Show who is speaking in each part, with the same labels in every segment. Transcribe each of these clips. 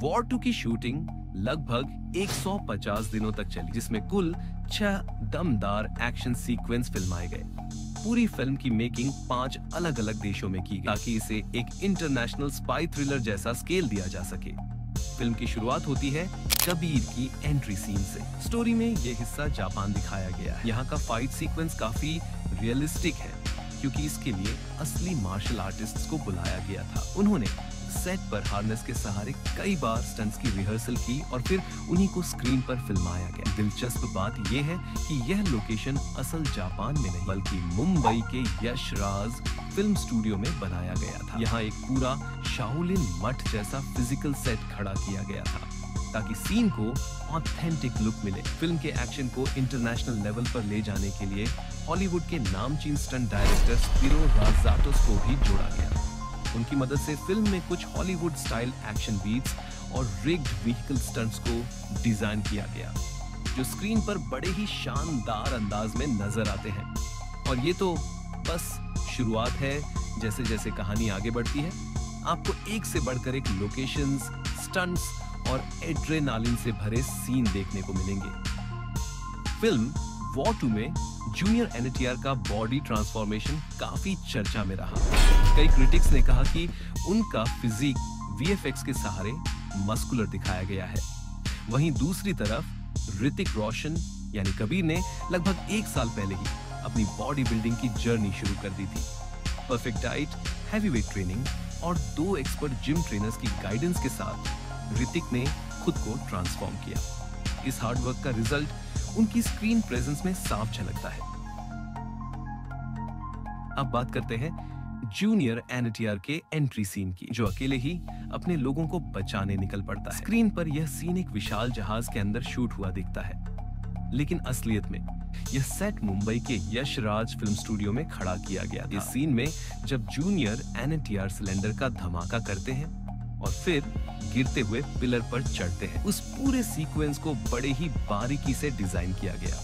Speaker 1: War 2 की shooting लगभग 150 दिनों तक चली, जिसमें कुल 6 दमदार एक्शन सीक्वेंस फिल्माए गए। पूरी फिल्म की मेकिंग 5 अलग-अलग देशों में की गई ताकि इसे एक इंटरनेशनल स्पाई थ्रिलर जैसा स्केल दिया जा सके। फिल्म की शुरुआत होती है कबीर की एंट्री सीन से। स्टोरी में ये हिस्सा जापान दिखाया गया है। यहाँ का फाइट सीक्वेंस काफी रियलिस्टिक है क्योंकि इसके लिए असली मार्शल आर्टिस्ट्स को बुलाया गया था। उन्होंने सेट पर हार्नेस के सहारे कई बार स्टंट्स की रिहर्सल की और फिर उन्हीं को स्क्रीन पर फिल्माया गया। दिलचस्प बात यह है कि यह लोकेशन असल जापान में नहीं बल्कि मुंबई के यश राज फिल्म स्टूडियो में बनाया गया था। यहाँ एक पूरा शाओलिन मठ जैसा फिजिकल सेट खड़ा किया गया था ताकि सीन को ऑथेंटिक लुक मिले। फिल्म के एक्शन को इंटरनेशनल लेवल पर ले जाने के लिए हॉलीवुड के नामचीन स्टंट डायरेक्टर स्पिरो राजाटोस को भी जोड़ा गया। उनकी मदद से फिल्म में कुछ हॉलीवुड स्टाइल एक्शन बीट्स और रिग्ड व्हीकल स्टंट्स को डिजाइन किया गया जो स्क्रीन पर बड़े ही शानदार अंदाज में नजर आते हैं। और ये तो बस शुरुआत है। जैसे जैसे कहानी आगे बढ़ती है आपको एक से बढ़कर एक लोकेशंस, स्टंट्स और एड्रेनालिन से भरे सीन देखने को मिलेंगे। फिल्म वॉर 2 में जूनियर एनटीआर का बॉडी ट्रांसफॉर्मेशन काफी चर्चा में रहा। कई क्रिटिक्स ने कहा कि उनका फिजिक वीएफएक्स के सहारे मस्कुलर दिखाया गया है। वहीं दूसरी तरफ ऋतिक रोशन यानी कबीर ने लगभग 1 साल पहले ही अपनी बॉडी बिल्डिंग की जर्नी शुरू कर दी थी। परफेक्ट डाइट, हैवीवेट ट्रेनिंग और 2 एक्सपर्ट जिम ट्रेनर्स की गाइडेंस के साथ ऋतिक ने खुद को ट्रांसफॉर्म किया। इस हार्डवर्क का रिजल्ट उनकी स्क्रीन प्रेजेंस में साफ झलकता है। अब बात करते हैं जूनियर एनटीआर के एंट्री सीन की, जो अकेले ही अपने लोगों को बचाने निकल पड़ता है। स्क्रीन पर यह सीन एक विशाल जहाज के अंदर शूट हुआ दिखता है, लेकिन असलियत में यह सेट मुंबई के यश राज फिल्म स्टूडियो में खड़ा किया गया था। इस सीन में जब जूनियर एनटीआर सिलेंडर का धमाका करते हैं और फिर गिरते हुए पिलर पर चढ़ते हैं, उस पूरे सीक्वेंस को बड़े ही बारीकी से डिजाइन किया गया।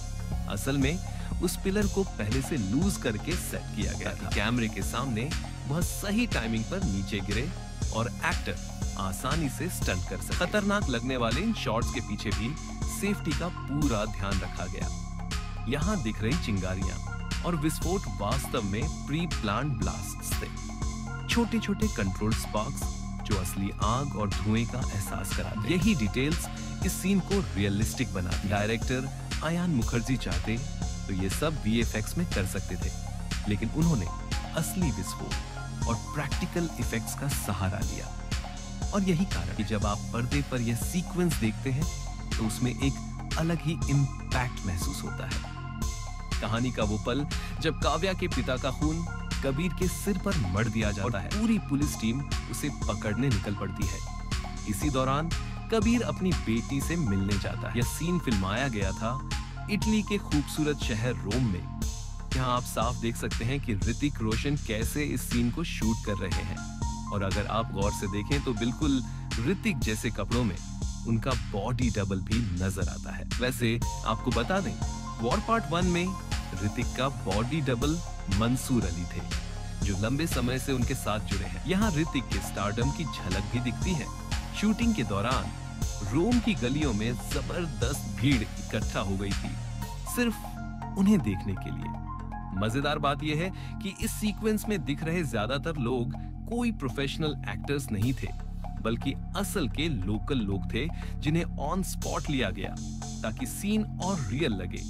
Speaker 1: असल में उस पिलर को पहले से लूज करके सेट किया गया था। कैमरे के सामने वह सही टाइमिंग पर नीचे गिरे और एक्टर आसानी से स्टंट कर सके। खतरनाक लगने वाले इन शॉट्स के पीछे भी सेफ्टी का पूरा ध्यान रखा गया। यहाँ दिख रही चिंगारियां और विस्फोट वास्तव में प्री प्लान्ड ब्लास्ट्स थे। छोटे छोटे कंट्रोल स्पार्क्स जो असली आग और धुएं का एहसास कराते। यही डिटेल्स इस सीन को रियलिस्टिक बनाती। डायरेक्टर आयान मुखर्जी चाहते तो ये सब वीएफएक्स में कर सकते थे, लेकिन उन्होंने असली विस्फोट और प्रैक्टिकल इफेक्ट्स का सहारा लिया। और यही कारण कि जब आप पर्दे पर यह सीक्वेंस देखते हैं तो उसमें एक अलग ही इम्पैक्ट महसूस होता है। कहानी का वो पल जब काव्या के पिता का खून कबीर के सिर पर मढ़ दिया जाता है, पूरी पुलिस टीम उसे पकड़ने निकल पड़ती है। इसी दौरान कबीर अपनी बेटी से मिलने जाता है। यह सीन फिल्माया गया था इटली के खूबसूरत शहर रोम में। यहाँ आप साफ देख सकते हैं कि ऋतिक रोशन कैसे इस सीन को शूट कर रहे हैं। और अगर आप गौर से देखें तो बिल्कुल ऋतिक जैसे कपड़ों में उनका बॉडी डबल भी नजर आता है। वैसे आपको बता दें, वॉर पार्ट 1 में ऋतिक का बॉडी डबल मंसूर अली थे, जो लंबे समय से उनके साथ जुड़े हैं। यहाँ ऋतिक के स्टारडम की झलक भी दिखती है। शूटिंग के दौरान रोम की गलियों में जबरदस्त भीड़ इकट्ठा हो गई थी, सिर्फ उन्हें देखने के लिए। मजेदार बात यह है कि इस सीक्वेंस में दिख रहे ज्यादातर लोग कोई प्रोफेशनल एक्टर्स नहीं थे, बल्कि असल के लोकल लोग थे जिन्हें ऑन स्पॉट लिया गया ताकि सीन और रियल लगे।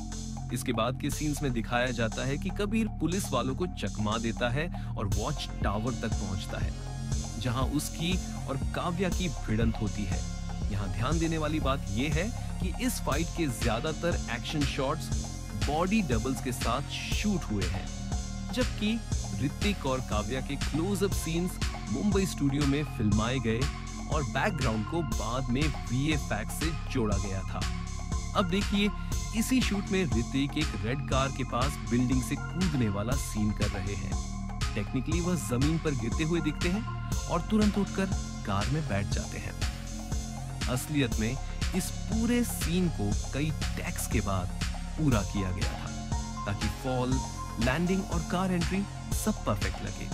Speaker 1: इसके बाद के सीन्स में दिखाया जाता है कि कबीर पुलिस वालों को चकमा देता है और वॉच टावर तक पहुंचता है, जहां उसकी और काव्या की भिड़ंत होती है। यहाँ ध्यान देने वाली बात यह है कि इस फाइट के ज्यादातर एक्शन शॉट्स बॉडी डबल्स के साथ शूट हुए हैं, जबकि ऋतिक और काव्या के क्लोजअप सीन्स मुंबई स्टूडियो में फिल्माए गए और बैकग्राउंड को बाद में वीएफएक्स से जोड़ा गया था। अब देखिए, इसी शूट में ऋतिक एक रेड कार के पास बिल्डिंग से कूदने वाला सीन कर रहे हैं। टेक्निकली वह जमीन पर गिरते हुए दिखते हैं और तुरंत उठकर कार में बैठ जाते हैं। असलियत में इस पूरे सीन को कई टेक्स के बाद पूरा किया गया था ताकि फॉल, लैंडिंग और कार एंट्री सब परफेक्ट लगे।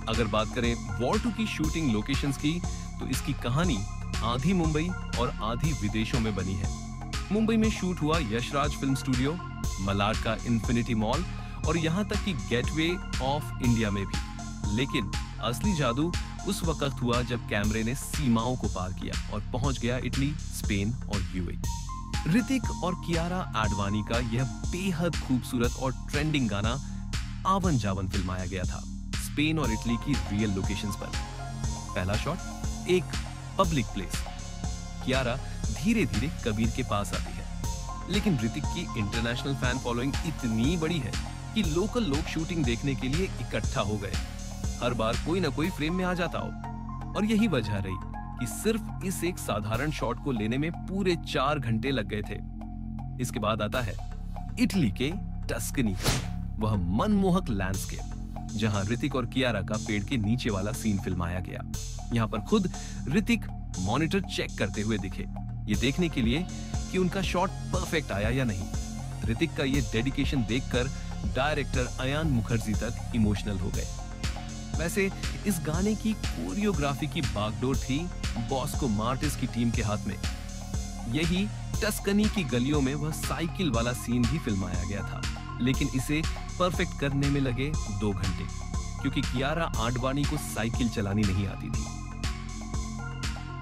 Speaker 1: अगर बात करें वॉर 2 की शूटिंग लोकेशंस की, तो इसकी कहानी आधी मुंबई और आधी विदेशों में बनी है। मुंबई में शूट हुआ यशराज फिल्म स्टूडियो, मलाड का इन्फिनिटी मॉल और यहाँ तक कि गेटवे ऑफ इंडिया में भी। लेकिन असली जादू उस वक्त हुआ जब कैमरे ने सीमाओं को पार किया और पहुंच गया इटली, स्पेन और यूएई। ऋतिक और कियारा आडवाणी का यह बेहद खूबसूरत और ट्रेंडिंग गाना आवन जावन फिल्माया गया था स्पेन और इटली की रियल लोकेशंस पर। पहला शॉट एक पब्लिक प्लेस। कियारा धीरे धीरे कबीर के पास आती है, लेकिन ऋतिक की इंटरनेशनल फैन फॉलोइंग इतनी बड़ी है कि लोकल लोग शूटिंग देखने के लिए इकट्ठा हो गए। हर बार कोई ना कोई फ्रेम में आ जाता हो, और यही वजह रही कि सिर्फ इस एक साधारण शॉट को लेने में पूरे 4 घंटे लग गए थे। इसके बाद आता है इटली के टस्कनी, वह मनमोहक लैंडस्केप जहां ऋतिक और कियारा का पेड़ के नीचे वाला सीन फिल्माया गया। यहाँ पर खुद ऋतिक मॉनिटर चेक करते हुए दिखे, ये देखने के लिए कि उनका शॉट परफेक्ट आया या नहीं। ऋतिक का ये डेडिकेशन देखकर डायरेक्टर अयान मुखर्जी तक इमोशनल हो गए। वैसे इस गाने की कोरियोग्राफी की बागडोर थी बॉस्को मार्टिस की टीम के हाथ में। यही टस्कनी की गलियों में वह साइकिल वाला सीन भी फिल्माया गया था, लेकिन इसे परफेक्ट करने में लगे 2 घंटे, क्योंकि कियारा आडवाणी को साइकिल चलानी नहीं आती थी।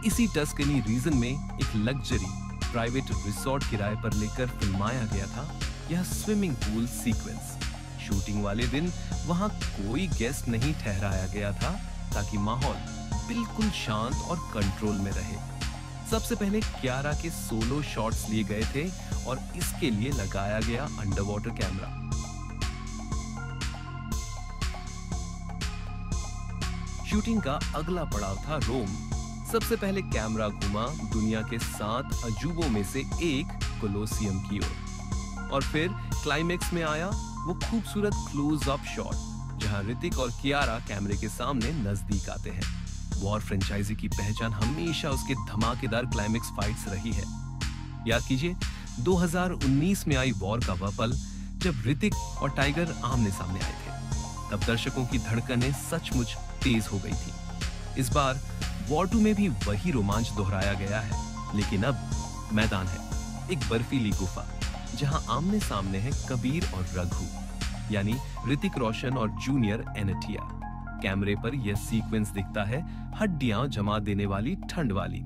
Speaker 1: इसी टस्कनी रीजन में एक लग्जरी प्राइवेट रिसोर्ट किराए पर लेकर फिल्माया गया था यह स्विमिंग पूल सीक्वेंस। शूटिंग वाले दिन वहां कोई गेस्ट नहीं ठहराया गया था ताकि माहौल बिल्कुल शांत और कंट्रोल में रहे। सबसे पहले कियारा के सोलो शॉट्स लिए गए थे और इसके लिए लगाया गया अंडर वाटर कैमरा। शूटिंग का अगला पड़ाव था रोम। सबसे पहले कैमरा घुमा दुनिया के 7 अजूबों में से एक कोलोसियम की ओर, और फिर क्लाइमेक्स में आया वो खूबसूरत क्लोज अप शॉट जहां ऋतिक और कियारा कैमरे के सामने नजदीक आते हैं। वॉर फ्रेंचाइजी की पहचान हमेशा उसके धमाकेदार क्लाइमेक्स फाइट्स रही है। याद कीजिए 2019 में आई वॉर का वह पल जब ऋतिक और टाइगर आमने सामने आए थे। तब दर्शकों की धड़कनें सचमुच तेज हो गई थी। इस बार वॉर 2 में भी वही रोमांच दोहराया गया है, लेकिन अब मैदान है, एक बर्फीली गुफा जहां आमने सामने है कबीर और रघु, यानी ऋतिक रोशन और जूनियर एनटीआर। कैमरे पर यह सीक्वेंस दिखता है हड्डियां जमा देने वाली, ठंड वाली।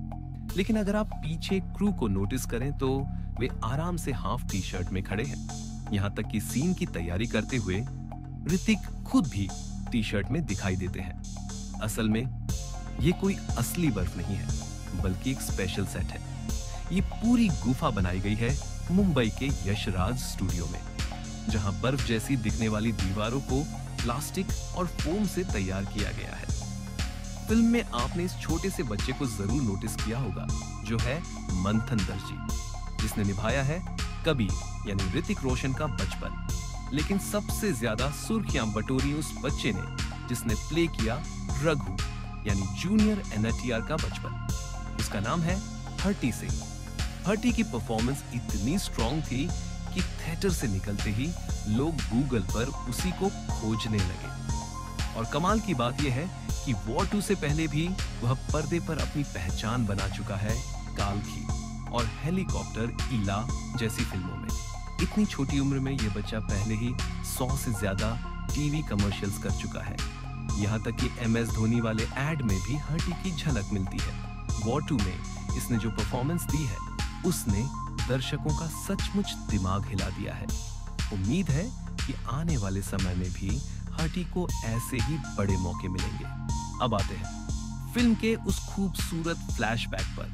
Speaker 1: लेकिन अगर आप पीछे क्रू को नोटिस करें तो वे आराम से हाफ टी शर्ट में खड़े हैं। यहां तक कि सीन की तैयारी करते हुए ऋतिक खुद भी टी शर्ट में दिखाई देते हैं। असल में ये कोई असली बर्फ नहीं है, बल्कि एक स्पेशल सेट है। ये पूरी गुफा बनाई गई है मुंबई के यशराज स्टूडियो में, जहां बर्फ जैसी दिखने वाली दीवारों को प्लास्टिक और फोम से तैयार किया गया है। फिल्म में आपने इस छोटे से बच्चे को जरूर नोटिस किया होगा, जो है मंथन दर्जी, जिसने निभाया है कबीर यानी ऋतिक रोशन का बचपन। लेकिन सबसे ज्यादा सुर्खियां बटोरी उस बच्चे ने जिसने प्ले किया रघु यानी जूनियर एनटीआर का बचपन। उसका नाम है हर्टी सिंह। हर्टी की परफॉर्मेंस इतनी स्ट्रॉन्ग थी कि थिएटर से निकलते ही लोग गूगल पर उसी को खोजने लगे। और कमाल की बात यह है कि वॉर 2 से पहले भी वह पर्दे पर अपनी पहचान बना चुका है कालखी और हेलीकॉप्टर ईला जैसी फिल्मों में। इतनी छोटी उम्र में यह बच्चा पहले ही 100 से ज्यादा टीवी कमर्शियल्स कर चुका है। यहाँ तक कि MS धोनी वाले एड में भी हर्टी की झलक मिलती है। वॉर 2 में इसने जो परफॉर्मेंस दी है उसने दर्शकों का सचमुच दिमाग हिला दिया है। उम्मीद है कि आने वाले समय में भी हर्टी को ऐसे ही बड़े मौके मिलेंगे। अब आते हैं फिल्म के उस खूबसूरत फ्लैशबैक पर,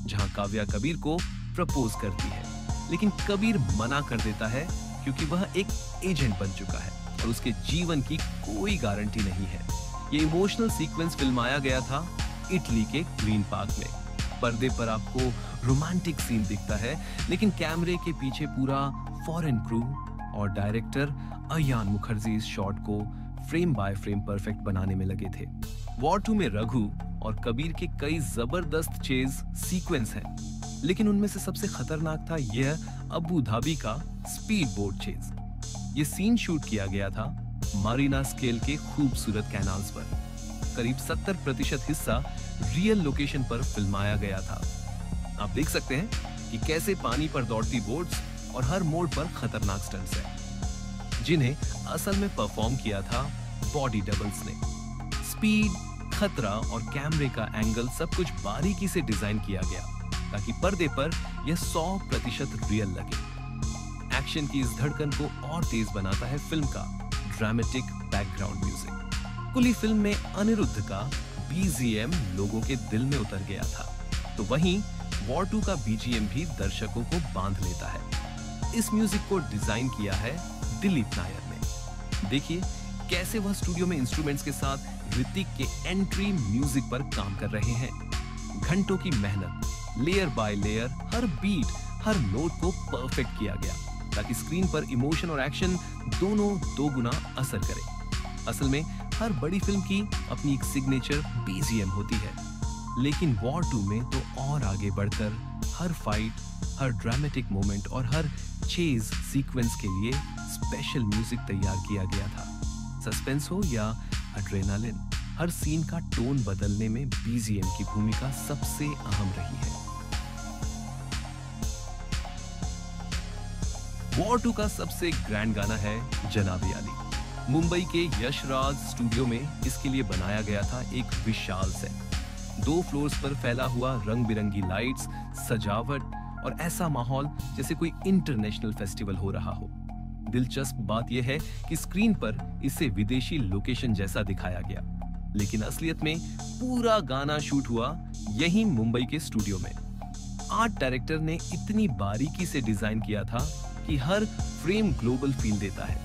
Speaker 1: जहां काव्या कबीर को प्रपोज करती है, लेकिन कबीर मना कर देता है क्योंकि वह एक एजेंट बन चुका है और उसके जीवन की कोई गारंटी नहीं है। ये इमोशनल सीक्वेंस फिल्माया गया था इटली के ग्रीन पार्क में। पर्दे पर आपको रोमांटिक सीन दिखता है, लेकिन कैमरे के पीछे पूरा फॉरेन क्रू और डायरेक्टर अयान मुखर्जी इस शॉट को फ्रेम बाय फ्रेम परफेक्ट बनाने में लगे थे। वॉर 2 में रघु और कबीर के कई जबरदस्त चेज सीक्वेंस हैं, लेकिन उनमें से सबसे खतरनाक था यह अबू धाबी का स्पीड बोट चेज। ये सीन शूट किया गया था मारीना स्केल के खूबसूरत कैनाल्स पर। करीब 70% हिस्सा रियल लोकेशन पर फिल्माया गया था। आप देख सकते हैं कि कैसे पानी पर दौड़ती बोट्स और हर मोड़ पर खतरनाक स्टंट्स हैं, जिन्हें असल में परफॉर्म किया था बॉडी डबल्स ने। स्पीड, खतरा और कैमरे का एंगल सब कुछ बारीकी से डिजाइन किया गया ताकि पर्दे पर यह 100% रियल लगे। एक्शन की इस धड़कन को और तेज बनाता है फिल्म का ड्रामेटिक बैकग्राउंड म्यूजिक। कुली फिल्म में अनिरुद्ध का बीजीएम लोगों के दिल में उतर गया था, तो वहीं वॉर 2 का बीजीएम भी दर्शकों को बांध लेता है। इस म्यूजिक को डिजाइन किया है दिलीप नायर ने। देखिए कैसे वह स्टूडियो में इंस्ट्रूमेंट्स के साथ ऋतिक के एंट्री म्यूजिक पर काम कर रहे हैं। घंटों की मेहनत, लेयर बाय लेयर, हर बीट, हर नोट को परफेक्ट किया गया ताकि स्क्रीन पर इमोशन और एक्शन दोनों 2 गुना असर करे। असल में हर बड़ी फिल्म की अपनी एक सिग्नेचर बीजीएम होती है, लेकिन वॉर 2 में तो और आगे बढ़कर हर फाइट, हर ड्रामेटिक मोमेंट और हर चेज सीक्वेंस के लिए स्पेशल म्यूजिक तैयार किया गया था। सस्पेंस हो या एड्रेनालिन, हर सीन का टोन बदलने में बीजीएम की भूमिका सबसे अहम रही है। वॉर 2 का सबसे ग्रैंड गाना है जनाबी अली। मुंबई के यशराज स्टूडियो में इसके लिए बनाया गया था एक विशाल सेट। 2 फ्लोर्स पर फैला हुआ रंग बिरंगी लाइट्स, सजावट और ऐसा माहौल जैसे कोई इंटरनेशनल फेस्टिवल हो रहा हो। दिलचस्प बात यह है कि स्क्रीन पर इसे विदेशी लोकेशन जैसा दिखाया गया, लेकिन असलियत में पूरा गाना शूट हुआ यहीं मुंबई के स्टूडियो में। आर्ट डायरेक्टर ने इतनी बारीकी से डिजाइन किया था कि हर फ्रेम ग्लोबल फील देता है,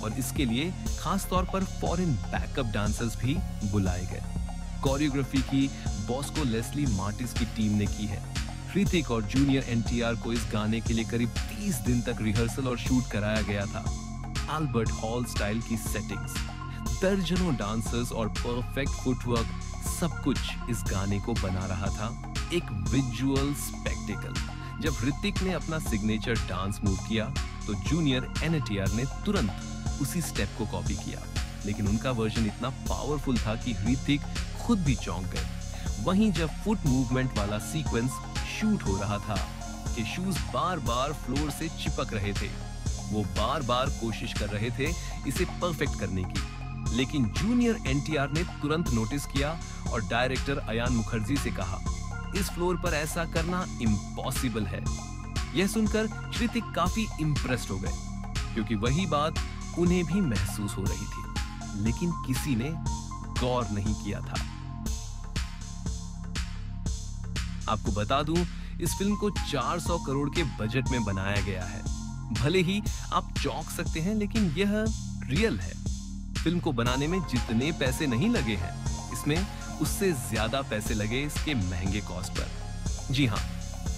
Speaker 1: और इसके लिए खास तौर पर फॉरेन बैकअप डांसर्स भी बुलाए गए। कोरियोग्राफी की बॉस्को लेस्ली मार्टिस की टीम ने की है। ऋतिक और जूनियर एनटीआर को इस गाने के लिए करीब 30 दिन तक रिहर्सल और शूट कराया गया था। अल्बर्ट हॉल स्टाइल की सेटिंग्स, दर्जनों डांसर्स और परफेक्ट फुटवर्क, सब कुछ इस गाने को बना रहा था एक विजुअल स्पेक्टेकल। जब ऋतिक ने अपना सिग्नेचर डांस मूव किया तो जूनियर एनटीआर ने तुरंत उसी स्टेप को कॉपी किया, लेकिन उनका वर्जन इतना पावरफुल था कि ऋतिक खुद भी चौंक गए। वहीं जब फुट मूवमेंट वाला सीक्वेंस शूट हो रहा था कि शूज बार बार फ्लोर से चिपक रहे थे, वो बार बार कोशिश कर रहे थे इसे परफेक्ट करने की, लेकिन जूनियर एनटीआर ने तुरंत नोटिस किया और डायरेक्टर अयान मुखर्जी से कहा, इस फ्लोर पर ऐसा करना इम्पॉसिबल है। यह सुनकर ऋतिक काफी इम्प्रेस्ड हो गए, क्योंकि वही बात उन्हें भी महसूस हो रही थी, लेकिन किसी ने गौर नहीं किया था। आपको बता दूं, इस फिल्म को 400 करोड़ के बजट में बनाया गया है। भले ही आप चौंक सकते हैं, लेकिन यह रियल है। फिल्म को बनाने में जितने पैसे नहीं लगे हैं, इसमें उससे ज्यादा पैसे लगे इसके महंगे कॉस्ट पर। जी हाँ,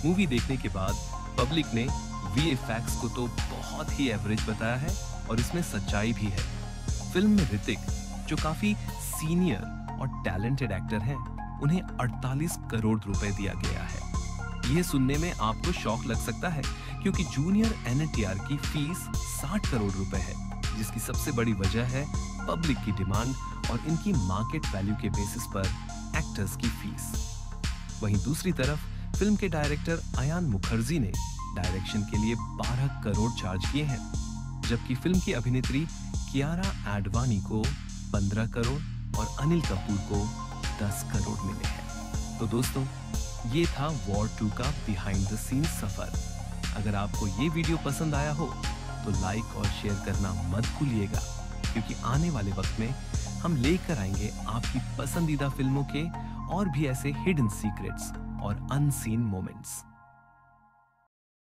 Speaker 1: मूवी देखने के बाद पब्लिक ने वीएफएक्स को तो बहुत ही एवरेज बताया है, और इसमें सच्चाई भी है। फिल्म में ऋतिक, जो काफी सीनियर और टैलेंटेड एक्टर हैं, उन्हें 48 करोड़ रुपए दिया गया है। यह सुनने में आपको शौक लग सकता है, क्योंकि जूनियर एनटीआर की फीस 60 करोड़ रुपए है, जिसकी सबसे बड़ी वजह है पब्लिक की डिमांड और इनकी मार्केट वैल्यू के बेसिस पर एक्टर्स की फीस। वहीं दूसरी तरफ फिल्म के डायरेक्टर अयान मुखर्जी ने डायरेक्शन के लिए 12 करोड़ चार्ज किए हैं, जबकि फिल्म की अभिनेत्री कियारा एडवानी को 15 करोड़ और अनिल कपूर को 10 करोड़ मिले हैं। तो दोस्तों, ये था वॉर 2 का बिहाइंड द सीन सफर। अगर आपको ये वीडियो पसंद आया हो तो लाइक और शेयर करना मत भूलिएगा, क्योंकि आने वाले वक्त में हम लेकर आएंगे आपकी पसंदीदा फिल्मों के और भी ऐसे हिडन सीक्रेट्स और अनसीन मोमेंट्स।